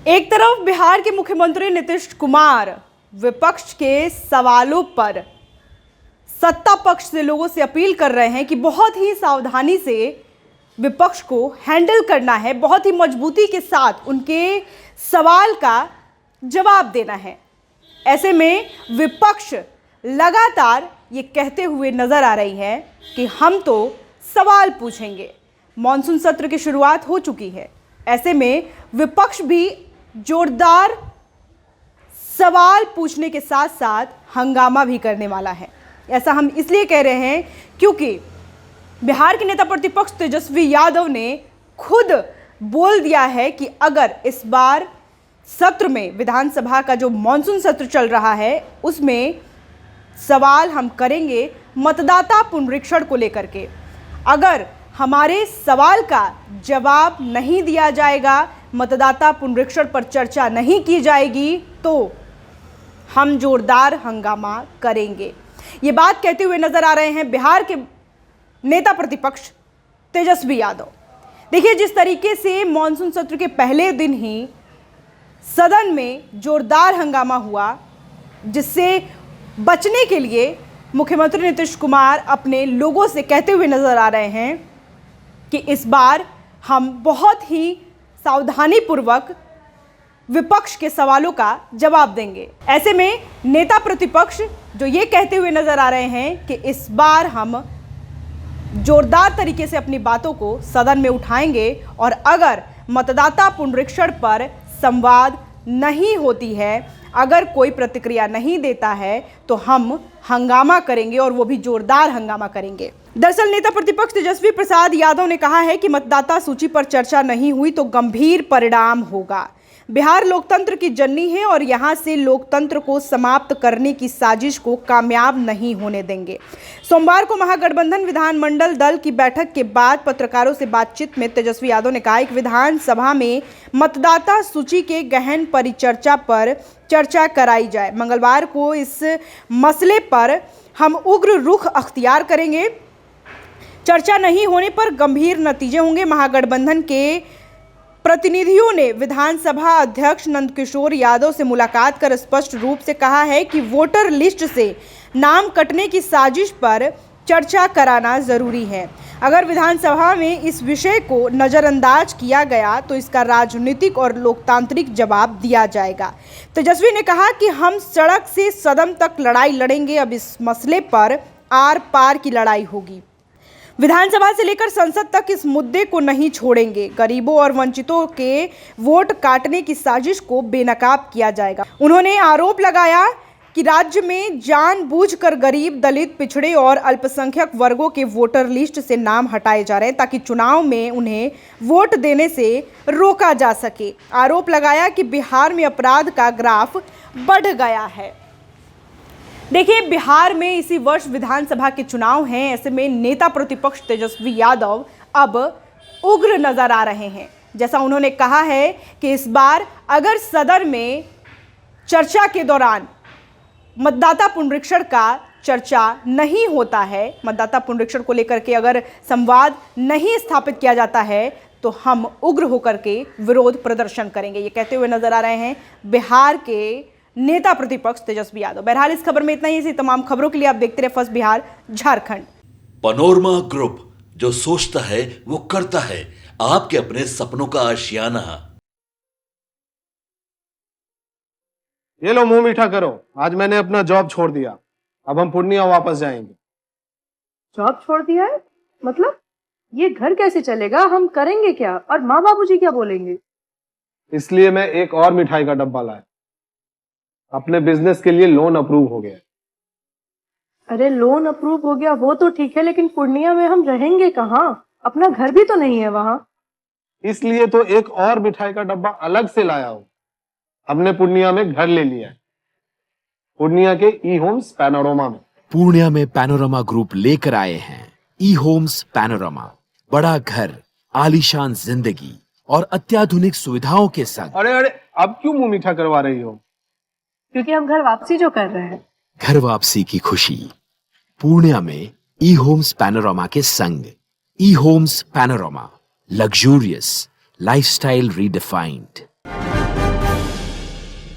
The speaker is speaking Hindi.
एक तरफ बिहार के मुख्यमंत्री नीतीश कुमार विपक्ष के सवालों पर सत्ता पक्ष से लोगों से अपील कर रहे हैं कि बहुत ही सावधानी से विपक्ष को हैंडल करना है, बहुत ही मजबूती के साथ उनके सवाल का जवाब देना है। ऐसे में विपक्ष लगातार ये कहते हुए नजर आ रही है कि हम तो सवाल पूछेंगे। मॉनसून सत्र की शुरुआत हो चुकी है, ऐसे में विपक्ष भी जोरदार सवाल पूछने के साथ साथ हंगामा भी करने वाला है। ऐसा हम इसलिए कह रहे हैं क्योंकि बिहार के नेता प्रतिपक्ष तेजस्वी यादव ने खुद बोल दिया है कि अगर इस बार सत्र में विधानसभा का जो मॉनसून सत्र चल रहा है उसमें सवाल हम करेंगे मतदाता पुनरीक्षण को लेकर के। अगर हमारे सवाल का जवाब नहीं दिया जाएगा, मतदाता पुनरीक्षण पर चर्चा नहीं की जाएगी तो हम जोरदार हंगामा करेंगे। ये बात कहते हुए नजर आ रहे हैं बिहार के नेता प्रतिपक्ष तेजस्वी यादव। देखिए, जिस तरीके से मॉनसून सत्र के पहले दिन ही सदन में जोरदार हंगामा हुआ, जिससे बचने के लिए मुख्यमंत्री नीतीश कुमार अपने लोगों से कहते हुए नजर आ रहे हैं कि इस बार हम बहुत ही सावधानीपूर्वक विपक्ष के सवालों का जवाब देंगे। ऐसे में नेता प्रतिपक्ष जो ये कहते हुए नजर आ रहे हैं कि इस बार हम जोरदार तरीके से अपनी बातों को सदन में उठाएंगे और अगर मतदाता पुनरीक्षण पर संवाद नहीं होती है, अगर कोई प्रतिक्रिया नहीं देता है तो हम हंगामा करेंगे और वो भी जोरदार हंगामा करेंगे। दरअसल नेता प्रतिपक्ष तेजस्वी प्रसाद यादव ने कहा है कि मतदाता सूची पर चर्चा नहीं हुई तो गंभीर परिणाम होगा। बिहार लोकतंत्र की जननी है और यहां से लोकतंत्र को समाप्त करने की साजिश को कामयाब नहीं होने देंगे। सोमवार को महागठबंधन विधानमंडल दल की बैठक के बाद पत्रकारों से बातचीत में तेजस्वी यादव ने कहा कि विधानसभा में मतदाता सूची के गहन परिचर्चा पर चर्चा कराई जाए। मंगलवार को इस मसले पर हम उग्र रुख अख्तियार करेंगे। चर्चा नहीं होने पर गंभीर नतीजे होंगे। महागठबंधन के प्रतिनिधियों ने विधानसभा अध्यक्ष नंदकिशोर यादव से मुलाकात कर स्पष्ट रूप से कहा है कि वोटर लिस्ट से नाम कटने की साजिश पर चर्चा कराना जरूरी है। अगर विधानसभा में इस विषय को नज़रअंदाज किया गया तो इसका राजनीतिक और लोकतांत्रिक जवाब दिया जाएगा। तेजस्वी ने कहा कि हम सड़क से सदन तक लड़ाई लड़ेंगे, अब इस मसले पर आर पार की लड़ाई होगी। विधानसभा से लेकर संसद तक इस मुद्दे को नहीं छोड़ेंगे। गरीबों और वंचितों के वोट काटने की साजिश को बेनकाब किया जाएगा। उन्होंने आरोप लगाया कि राज्य में जानबूझकर गरीब, दलित, पिछड़े और अल्पसंख्यक वर्गों के वोटर लिस्ट से नाम हटाए जा रहे हैं ताकि चुनाव में उन्हें वोट देने से रोका जा सके। आरोप लगाया कि बिहार में अपराध का ग्राफ बढ़ गया है। देखिए, बिहार में इसी वर्ष विधानसभा के चुनाव हैं। ऐसे में नेता प्रतिपक्ष तेजस्वी यादव अब उग्र नजर आ रहे हैं। जैसा उन्होंने कहा है कि इस बार अगर सदन में चर्चा के दौरान मतदाता पुनरीक्षण का चर्चा नहीं होता है, मतदाता पुनरीक्षण को लेकर के अगर संवाद नहीं स्थापित किया जाता है तो हम उग्र होकर के विरोध प्रदर्शन करेंगे। ये कहते हुए नजर आ रहे हैं बिहार के नेता प्रतिपक्ष तेजस्वी यादव। बहरहाल इस खबर में इतना ही। इसी तमाम खबरों के लिए आप देखते रहे first Bihar Jharkhand. Panorama group, जो सोचता है वो करता है। आपके अपने सपनों का आशियाना। ये लो, मुंह मीठा करो। आज मैंने अपना जॉब छोड़ दिया, अब हम पूर्णिया वापस जाएंगे। जॉब छोड़ दिया है? मतलब ये घर कैसे चलेगा? हम करेंगे क्या? और माँ बाबूजी क्या बोलेंगे? इसलिए मैं एक और मिठाई का डब्बा लाया। अपने बिजनेस के लिए लोन अप्रूव हो गया। अरे लोन अप्रूव हो गया वो तो ठीक है, लेकिन पूर्णिया में हम रहेंगे कहाँ? अपना घर भी तो नहीं है वहां। इसलिए तो एक और मिठाई का डब्बा अलग से लाया हूं। हमने पूर्णिया में घर ले लिया है, पूर्णिया के ई होम्स पैनोरमा में। पूर्णिया में पैनोरमा ग्रुप लेकर आए हैं ई होम्स पैनोरमा। बड़ा घर, आलीशान जिंदगी और अत्याधुनिक सुविधाओं के संग। अरे अब क्यों मुंह मीठा करवा रही हो? क्योंकि हम घर वापसी जो कर रहे हैं। घर वापसी की खुशी पूर्णिया में ई होम्स पैनोरमा के संग। E Homes Panorama, luxurious lifestyle redefined.